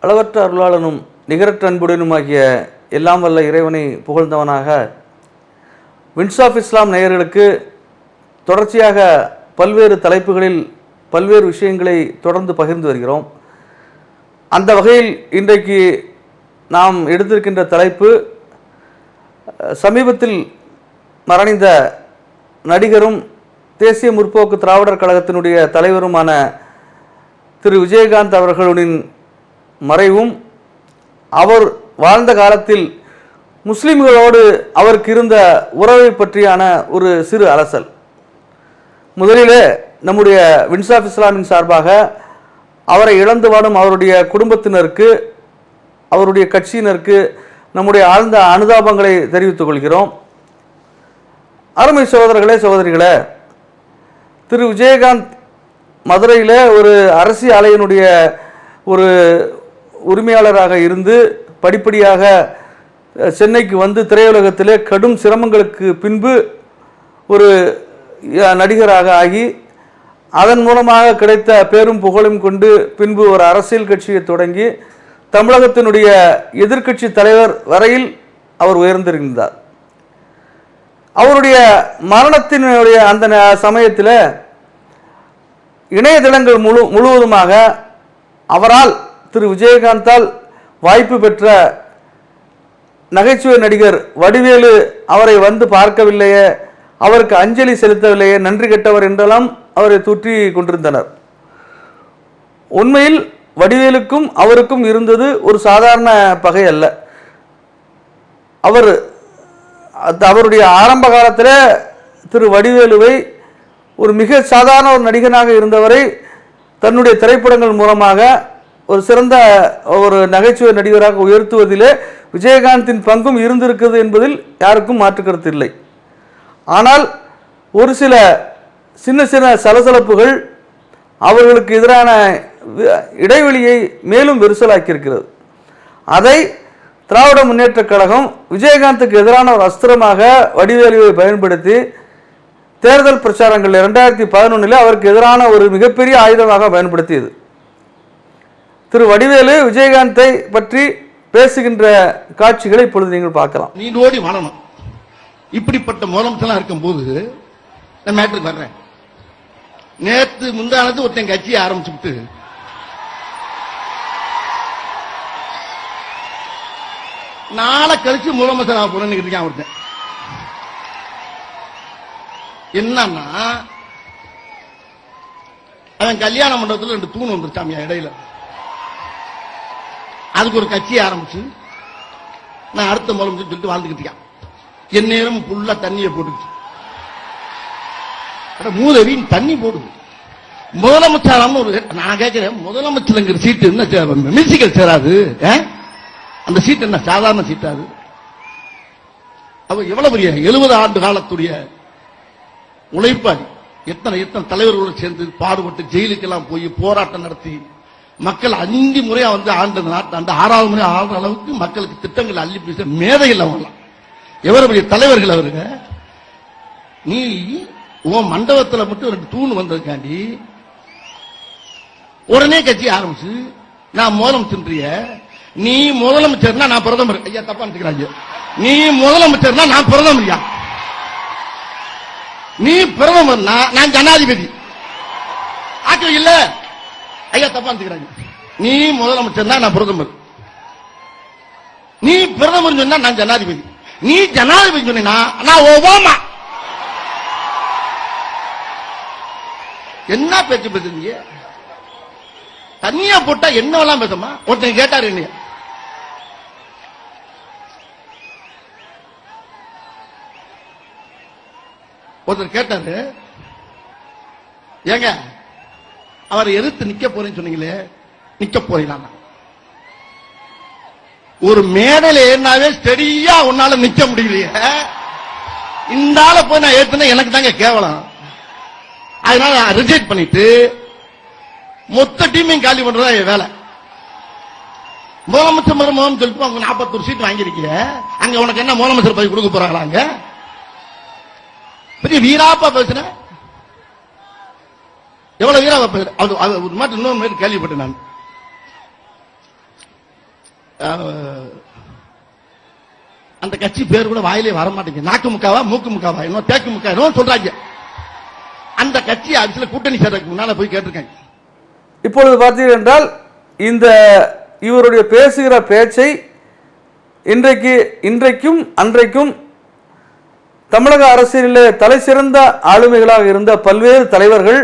அளவற்ற அருளாளனும் நிகரற்ற அன்புடனுமாகிய எல்லாம் வல்ல இறைவனை புகழ்ந்தவனாக வின்ஸ் ஆஃப் இஸ்லாம் நேயர்களுக்கு தொடர்ச்சியாக பல்வேறு தலைப்புகளில் பல்வேறு விஷயங்களை தொடர்ந்து பகிர்ந்து வருகிறோம். அந்த வகையில் இன்றைக்கு நாம் எடுத்திருக்கின்ற தலைப்பு சமீபத்தில் மரணிந்த நடிகரும் தேசிய முற்போக்கு திராவிடர் கழகத்தினுடைய தலைவருமான திரு விஜயகாந்த் அவர்களின் மறைவும் அவர் வாழ்ந்த காலத்தில் முஸ்லிம்களோடு அவருக்கு இருந்த உறவை பற்றியான ஒரு சிறு அலசல். முதலிலே நம்முடைய வின்ஸ் ஆஃப் இஸ்லாமின் சார்பாக அவரை இழந்து வாடும் அவருடைய குடும்பத்தினருக்கு, அவருடைய கட்சியினருக்கு நம்முடைய ஆழ்ந்த அனுதாபங்களை தெரிவித்துக் கொள்கிறோம். அருமை சகோதரர்களே, சகோதரிகளே, திரு விஜயகாந்த் மதுரையில் ஒரு அரசியல் ஆலையினுடைய ஒரு உரிமையாளராக இருந்து படிப்படியாக சென்னைக்கு வந்து திரையுலகத்திலே கடும் சிரமங்களுக்கு பின்பு ஒரு நடிகராக ஆகி அதன் மூலமாக கிடைத்த பேரும் புகழும் கொண்டு பின்பு ஒரு அரசியல் கட்சியை தொடங்கி தமிழகத்தினுடைய எதிர்க்கட்சி தலைவர் வரையில் அவர் உயர்ந்திருந்தார். அவருடைய மரணத்தினுடைய அந்த சமயத்தில் இணையதளங்கள் முழுவதுமாக அவரால், திரு விஜயகாந்தால் வாய்ப்பு பெற்ற நகைச்சுவை நடிகர் வடிவேலு அவரை வந்து பார்க்கவில்லையே, அவருக்கு அஞ்சலி செலுத்தவில்லையே, நன்றி கெட்டவர் என்றெல்லாம் அவரை தூற்றி கொண்டிருந்தனர். உண்மையில் வடிவேலுக்கும் அவருக்கும் இருந்தது ஒரு சாதாரண பகை அல்ல. அவருடைய ஆரம்ப காலத்தில் திரு வடிவேலுவை ஒரு மிக சாதாரண ஒரு நடிகனாக இருந்தவரை தன்னுடைய திரைப்படங்கள் மூலமாக ஒரு சிறந்த ஒரு நகைச்சுவை நடிகராக உயர்த்துவதிலே விஜயகாந்தின் பங்கும் இருந்திருக்கிறது என்பதில் யாருக்கும் மாற்று கருத்து இல்லை. ஆனால் ஒரு சில சின்ன சின்ன சலசலப்புகள் அவர்களுக்கு எதிரான இடைவெளியை மேலும் விரிசலாக்கியிருக்கிறது. அதை திராவிட முன்னேற்றக் கழகம் விஜயகாந்துக்கு எதிரான ஒரு அஸ்திரமாக வடிவேலுவை பயன்படுத்தி தேர்தல் பிரச்சாரங்கள் 2011 அவருக்கு எதிரான ஒரு மிகப்பெரிய ஆயுதமாக பயன்படுத்தியது. திரு வடிவேலு விஜயகாந்தை பற்றி பேசுகின்ற காட்சிகளை இப்பொழுது நீங்கள் பார்க்கலாம். நீ ஓடி வாழணும். இப்படிப்பட்ட முதலமைச்சர் இருக்கும் போது நான் மேட்ருக்கு வர்றேன். நேற்று முந்தானது ஒருத்தன் கட்சியை ஆரம்பிச்சுட்டு நாளை கழிச்சு முதலமைச்சர் ஆக போறேன்னு இருக்கேன். ஒருத்தன் என்னன்னா அவன் கல்யாண மண்டபத்தில் 2 தூண் வந்துருச்சாமியா இடையில. அதுக்கு ஒரு கட்சி ஆரம்பிச்சு நான் அடுத்த முதலமைச்சர் சொல்லிட்டு வாழ்ந்துகிட்டு இருக்கேன். என் நேரம் ஃபுல்லா தண்ணியை போட்டுச்சு. மூதவி தண்ணி போடுது. முதலமைச்சர் ஒரு நான் கேட்கிறேன், முதலமைச்சருங்கிற சீட்டு என்ன மியூசிக்கல் சேராது? அந்த சீட் என்ன சாதாரண சீட்டாது? அவ எவ்வளவு பெரிய 70 ஆண்டு காலத்துடைய உழைப்பாளி. எத்தனை எத்தனை தலைவர்களோடு சேர்ந்து பாடுபட்டு ஜெயிலுக்கெல்லாம் போய் போராட்டம் நடத்தி மக்கள் 5 முறையா வந்து ஆண்டு நாட்டு அந்த 6வது முறை ஆடுற அளவுக்கு மக்களுக்கு திட்டங்கள் அள்ளி பேச மேதைகள் அவங்களாம். எவ்வளவு பெரிய தலைவர்கள் அவருங்க. நீ உன் மண்டபத்தில் மட்டும் 2 தூண் வந்ததுக்காண்டி உடனே கட்சி ஆரம்பிச்சு நான் முதலமைச்சர். நீ முதலமைச்சர்னா நான் பிரதமர். ஐயா தப்பா நினைக்கிறாங்க. நீ முதலமைச்சர்னா நான் பிரதமர். நீ பிரதமர்னா நான் ஜனாதிபதி. ஆட்கள் இல்ல. ஐயா தப்பா நினைக்கிறாங்க. நீ முதலமைச்சர்னா நான் பிரதமர். நீ பிரதமர் சொன்னா நான் ஜனாதிபதி. நீ ஜனாதிபதி சொன்னா நான் ஒபாமா. என்ன பேச்சு பேசுறீங்க? தனியா போட்டா என்னவெல்லாம் பேசமா? ஒருத்தன் கேட்டாரு என்ன, ஒருத்தர் கேட்டாரு, ஏங்க அவரை எதிர்த்து நிக்க போறேன்னு சொன்னீங்களே, நிக்க போறீங்களா? ஒரு மேடையில ஏறினாவே ஸ்டெடியா உன்னால நிக்க முடியலையே. இந்த ஆளை போய் நான் ஏத்துனா எனக்கு தாங்க கேவலம். அதனால ரிஜெக்ட் பண்ணிட்டு மொத்த டீமையும் காலி பண்றதா என் வேலை. முதலமைச்சர் மருமகன் சொல்லிட்டு அவங்க 41 சீட் வாங்கியிருக்கிற, அங்க உனக்கு என்ன முதலமைச்சர் பதவி கொடுக்க போறாங்களா? அங்க பெரிய வீராப்பா பேசுற, எவ்வளவு வீராப்பா பேசுற. அது ஒரு மாதிரி இன்னொரு மாதிரி கேள்விப்பட்டேன் நான். அந்த கட்சி பேர் கூட வாயிலே வர மாட்டேங்குது. நாக்கு முக்காவா மூக்கு முக்காவா இன்னும் தேக்கு முக்கா இன்னும் சொல்றாங்க. அந்த கட்சி அரசியல கூட்டணி சேர்றதுக்கு முன்னால போய் கேட்டிருக்காங்க. இப்பொழுது பார்த்தீர்கள் என்றால் இந்த இவருடைய பேசுகிற பேச்சை இன்றைக்கும் அன்றைக்கும் தமிழக அரசியலிலே தலை சிறந்த ஆளுமைகளாக இருந்த பல்வேறு தலைவர்கள்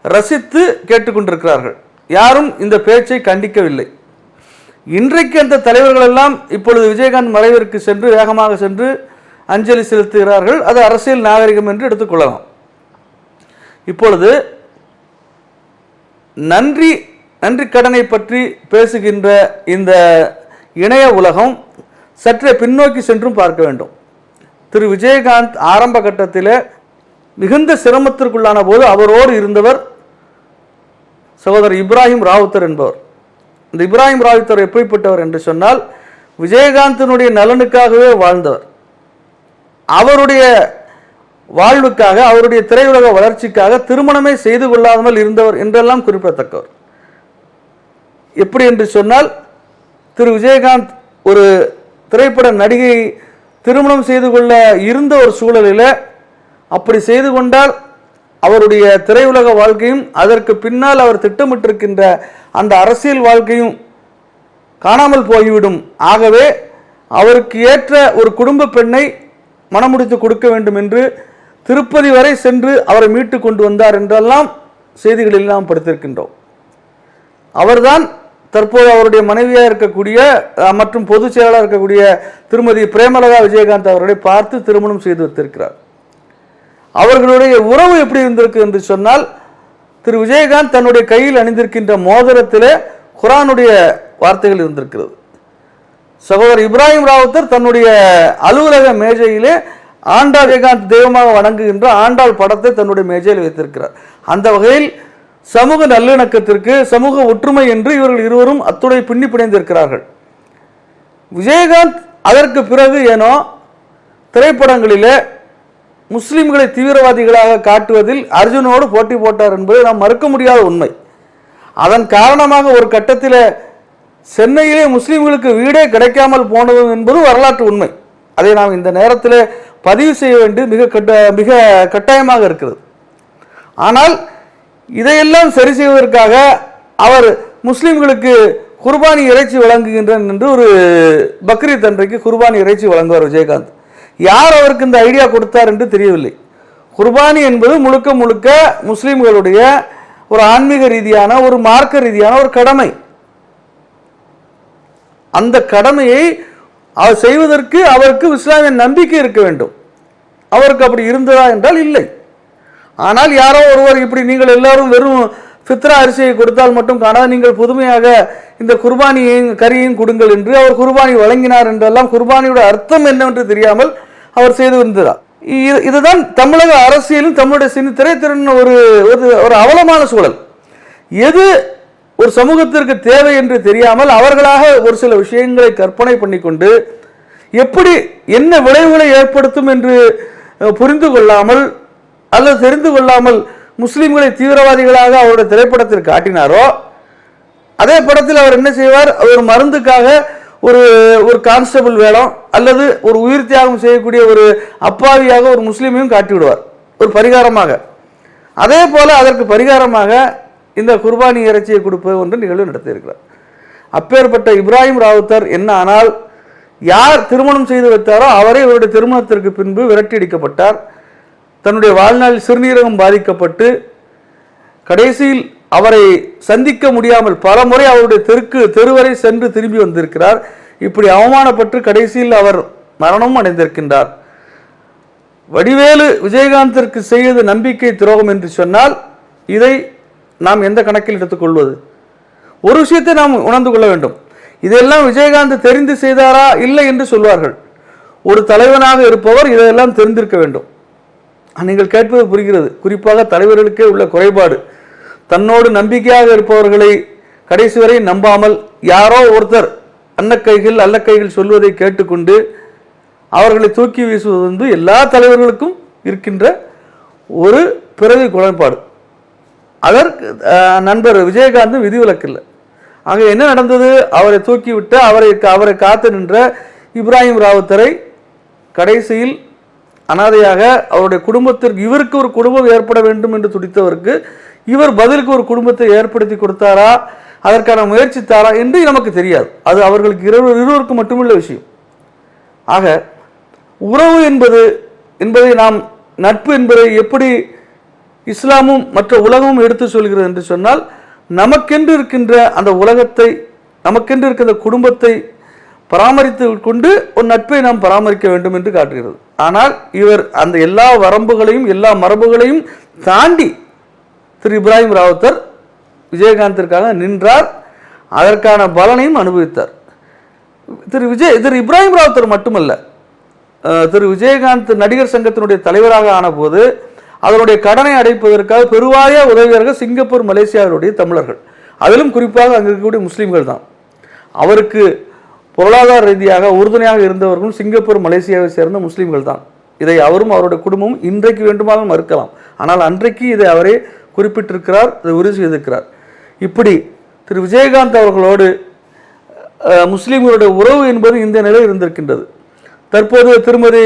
ரசித்து கேட்டுக்கொண்டிருக்கிறார்கள். யாரும் இந்த பேச்சை கண்டிக்கவில்லை. இன்றைக்கு அந்த தலைவர்கள் எல்லாம் இப்பொழுது விஜயகாந்த் மறைவிற்கு சென்று வேகமாக சென்று அஞ்சலி செலுத்துகிறார்கள். அது அரசியல் நாகரிகம் என்று எடுத்துக்கொள்ளலாம். இப்பொழுது நன்றி கடனை பற்றி பேசுகின்ற இந்த இணைய உலகம் சற்றே பின்னோக்கி சென்றும் பார்க்க வேண்டும். திரு விஜயகாந்த் ஆரம்ப கட்டத்தில் மிகுந்த சிரமத்திற்குள்ளான போது அவரோடு இருந்தவர் சகோதரர் இப்ராஹிம் ராவுத்தர் என்பவர். இந்த இப்ராஹிம் ராவுத்தர் எப்படிப்பட்டவர் என்று சொன்னால் விஜயகாந்தினுடைய நலனுக்காகவே வாழ்ந்தவர். அவருடைய வாழ்வுக்காக அவருடைய திரையுலக வளர்ச்சிக்காக திருமணமே செய்து கொள்ளாமல் இருந்தவர் என்றெல்லாம் குறிப்பிடத்தக்கவர். எப்படி என்று சொன்னால் திரு விஜயகாந்த் ஒரு திரைப்பட நடிகை திருமணம் செய்து கொள்ள இருந்த ஒரு சூழலில் அப்படி செய்து கொண்டால் அவருடைய திரையுலக வாழ்க்கையும் அதற்கு பின்னால் அவர் திட்டமிட்டிருக்கின்ற அந்த அரசியல் வாழ்க்கையும் காணாமல் போய்விடும். ஆகவே அவருக்கு ஏற்ற ஒரு குடும்ப பெண்ணை மணமுடித்து கொடுக்க வேண்டும் என்று திருப்பதி வரை சென்று அவரை மீட்டு கொண்டு வந்தார் என்றெல்லாம் செய்திகளில் நாம் படித்திருக்கின்றோம். அவர்தான் தற்போது அவருடைய மனைவியாக இருக்கக்கூடிய மற்றும் பொதுச் செயலாளர் இருக்கக்கூடிய திருமதி பிரேமலதா விஜயகாந்த் அவர்களை பார்த்து திருமணம் செய்து வைத்திருக்கிறார். அவர்களுடைய உறவு எப்படி இருந்திருக்கு என்று சொன்னால் திரு விஜயகாந்த் தன்னுடைய கையில் அணிந்திருக்கின்ற மோதிரத்திலே குர்ஆனுடைய வார்த்தைகள் இருந்திருக்கிறது. சகோதரர் இப்ராஹிம் ராவுத்தர் தன்னுடைய அலுவலக மேஜையிலே ஆண்டாள் விஜயகாந்த் தெய்வமாக வணங்குகின்ற ஆண்டாள் படத்தை தன்னுடைய மேஜையில் வைத்திருக்கிறார். அந்த வகையில் சமூக நல்லிணக்கத்திற்கு சமூக ஒற்றுமை என்று இவர்கள் இருவரும் அத்துடை பின்னி பிணைந்திருக்கிறார்கள். விஜயகாந்த் அதற்கு பிறகு ஏனோ திரைப்படங்களிலே முஸ்லிம்களை தீவிரவாதிகளாக காட்டுவதில் அர்ஜுனோடு போட்டி போட்டார் என்பது நாம் மறுக்க முடியாத உண்மை. அதன் காரணமாக ஒரு கட்டத்தில் சென்னையிலே முஸ்லிம்களுக்கு வீடே கிடைக்காமல் போனது என்பது வரலாற்று உண்மை. அதை நாம் இந்த நேரத்தில் பதிவு செய்ய வேண்டியது மிக கட்டாயமாக இருக்கிறது. ஆனால் இதையெல்லாம் சரி செய்வதற்காக அவர் முஸ்லிம்களுக்கு குர்பானி இறைச்சி வழங்குகின்றனர் என்று ஒரு பக்ரீத் அன்றைக்கு குர்பானி இறைச்சி வழங்குவார் விஜயகாந்த். யார் அவருக்கு இந்த ஐடியா கொடுத்தார் என்று தெரியவில்லை. குர்பானி என்பது முழுக்க முழுக்க முஸ்லிம்களுடைய ஒரு ஆன்மீக ரீதியான ஒரு மார்க்க ரீதியான ஒரு கடமை. அந்த கடமையை அவர் செய்வதற்கு அவருக்கு இஸ்லாமிய நம்பிக்கை இருக்க வேண்டும். அவருக்கு அப்படி இருந்ததா என்றால் இல்லை. ஆனால் யாரோ ஒருவர் இப்படி நீங்கள் எல்லாரும் வெறும் ஃபித்ரா அரிசியை கொடுத்தால் மட்டும் காணாது, நீங்கள் புதுமையாக இந்த குர்பானியையும் கறியையும் கொடுங்கள் என்று அவர் குர்பானி வழங்கினார் என்றெல்லாம் குர்பானியோட அர்த்தம் என்னவென்று தெரியாமல் அவர் செய்து வந்தார். இதுதான் தமிழக அரசியலும் தமிழுடைய திரைத்திறன் ஒரு அவலமான சூழல். எது ஒரு சமூகத்திற்கு தேவை என்று தெரியாமல் அவர்களாக ஒரு சில விஷயங்களை கற்பனை பண்ணிக்கொண்டு எப்படி என்ன விளைவுகளை ஏற்படுத்தும் என்று புரிந்து கொள்ளாமல் அல்லது தெரிந்து கொள்ளாமல் முஸ்லிம்களை தீவிரவாதிகளாக அவருடைய திரைப்படத்தில் காட்டினாரோ அதே படத்தில் அவர் என்ன செய்வார், ஒரு மருந்துக்காக ஒரு கான்ஸ்டபிள் வேடம் அல்லது ஒரு உயிர் தியாகம் செய்யக்கூடிய ஒரு அப்பாவியாக ஒரு முஸ்லீமையும் காட்டி விடுவார் ஒரு பரிகாரமாக. அதே போல அதற்கு பரிகாரமாக இந்த குர்பானி இறைச்சியை கொடுப்பது ஒன்று நிகழ்வு நடத்தியிருக்கிறார். அப்பேற்பட்ட இப்ராஹிம் ராவுத்தர் என்ன ஆனால் யார் திருமணம் செய்து வைத்தாரோ அவரே இவருடைய திருமணத்திற்கு பின்பு விரட்டியடிக்கப்பட்டார். தன்னுடைய வாழ்நாளில் சிறுநீரகம் பாதிக்கப்பட்டு கடைசியில் அவரை சந்திக்க முடியாமல் பல முறை அவருடைய தெருவரை சென்று திரும்பி வந்திருக்கிறார். இப்படி அவமானப்பட்டு கடைசியில் அவர் மரணமும் அடைந்திருக்கின்றார். வடிவேலு விஜயகாந்திற்கு செய்வது நம்பிக்கை துரோகம் என்று சொன்னால் இதை நாம் எந்த கணக்கில் எடுத்துக்கொள்வது? ஒரு விஷயத்தை நாம் உணர்ந்து கொள்ள வேண்டும். இதெல்லாம் விஜயகாந்த் தெரிந்து செய்தாரா இல்லை என்று சொல்வார்கள். ஒரு தலைவனாக இருப்பவர் இதையெல்லாம் தெரிந்திருக்க வேண்டும். நீங்கள் கேட்பது புரிகிறது. குறிப்பாக தலைவர்களுக்கே உள்ள குறைபாடு, தன்னோடு நம்பிக்கையாக இருப்பவர்களை கடைசி வரை நம்பாமல் யாரோ ஒருத்தர் அல்லக்கைகள் சொல்வதை கேட்டுக்கொண்டு அவர்களை தூக்கி வீசுவது வந்து எல்லா தலைவர்களுக்கும் இருக்கின்ற ஒரு பிறவி குறைபாடு. அதற்கு நண்பர் விஜயகாந்த் விதிவிலக்கில்லை. ஆக என்ன நடந்தது? அவரை தூக்கிவிட்டு அவரை காத்து நின்ற இப்ராஹிம் ராவுத்தரை கடைசியில் அனாதையாக அவருடைய குடும்பத்திற்கு, இவருக்கு ஒரு குடும்பம் ஏற்பட வேண்டும் என்று துடித்தவருக்கு இவர் பதிலுக்கு ஒரு குடும்பத்தை ஏற்படுத்தி கொடுத்தாரா, அதற்கான முயற்சித்தாரா என்று நமக்கு தெரியாது. அது அவர்களுக்கு இருவருக்கும் மட்டுமுள்ள விஷயம். ஆக உறவு என்பதை நாம், நட்பு என்பதை எப்படி இஸ்லாமும் மற்ற உலகமும் எடுத்து சொல்கிறது என்று சொன்னால், நமக்கென்று இருக்கின்ற அந்த உலகத்தை, நமக்கென்று இருக்கின்ற குடும்பத்தை பராமரித்து கொண்டு ஒரு நட்பை நாம் பராமரிக்க வேண்டும் என்று காட்டுகிறது. ஆனால் இவர் அந்த எல்லா வரம்புகளையும் எல்லா மரபுகளையும் தாண்டி திரு இப்ராஹிம் ராவுத்தர் விஜயகாந்திற்காக நின்றார். அதற்கான பலனையும் அனுபவித்தார். திரு இப்ராஹிம் ராவுத்தர் மட்டுமல்ல, திரு விஜயகாந்த் நடிகர் சங்கத்தினுடைய தலைவராக ஆனபோது அதனுடைய கடனை அடைப்பதற்காக பெருவாரிய உதவியாளர்கள் சிங்கப்பூர், மலேசியாவுடைய தமிழர்கள், அதிலும் குறிப்பாக அங்கு இருக்கக்கூடிய முஸ்லீம்கள் தான். அவருக்கு பொருளாதார ரீதியாக உறுதுணையாக இருந்தவர்களும் சிங்கப்பூர், மலேசியாவை சேர்ந்த முஸ்லீம்கள் தான். இதை அவரும் அவருடைய குடும்பமும் இன்றைக்கு வேண்டுமானால் மறுக்கலாம். ஆனால் அன்றைக்கு இதை அவரே குறிப்பிட்டிருக்கிறார், இதை உறுதி செய்திருக்கிறார். இப்படி திரு விஜயகாந்த் அவர்களோடு முஸ்லீம்களுடைய உறவு என்பது இந்த நிலை இருந்திருக்கின்றது. தற்போது திருமதி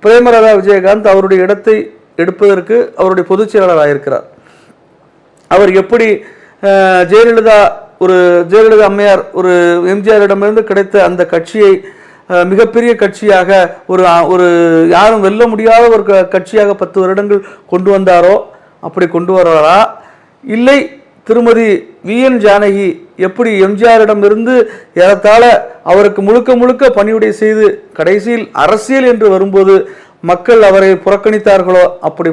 பிரேமலதா விஜயகாந்த் அவருடைய இடத்தை எடுப்பதற்கு அவருடைய பொதுச் செயலாளராக இருக்கிறார். அவர் எப்படி ஜெயலலிதா அம்மையார் ஒரு எம்ஜிஆரிடமிருந்து கிடைத்த அந்த கட்சியை மிகப்பெரிய கட்சியாக ஒரு யாரும் வெல்ல முடியாத ஒரு கட்சியாக 10 வருடங்கள் கொண்டு வந்தாரோ அப்படி கொண்டு வருவாரா, இல்லை திருமதி வி.என். ஜானகி எப்படி எம்ஜிஆரிடமிருந்து ஏறத்தாழ அவருக்கு முழுக்க பணியுடை செய்து கடைசியில் அரசியல் என்று வரும்போது மக்கள் அவரை புறக்கணித்தார்களோ அப்படி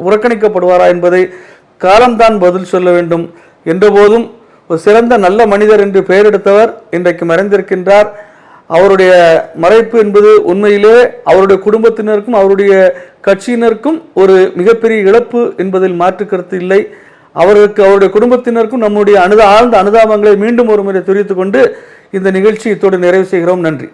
புறக்கணிக்கப்படுவாரா என்பதை காலம்தான் பதில் சொல்ல வேண்டும். என்றபோதும் ஒரு சிறந்த நல்ல மனிதர் என்று பெயர் எடுத்தவர் இன்றைக்கு மறைந்திருக்கின்றார். அவருடைய மறைப்பு என்பது உண்மையிலே அவருடைய குடும்பத்தினருக்கும் அவருடைய கட்சியினருக்கும் ஒரு மிகப்பெரிய இழப்பு என்பதில் மாற்று கருத்து இல்லை. அவருடைய குடும்பத்தினருக்கும் நம்முடைய ஆழ்ந்த அனுதாபங்களை மீண்டும் ஒரு முறை தெரிவித்துக் கொண்டு இந்த நிகழ்ச்சி இத்தோடு நிறைவு செய்கிறோம். நன்றி.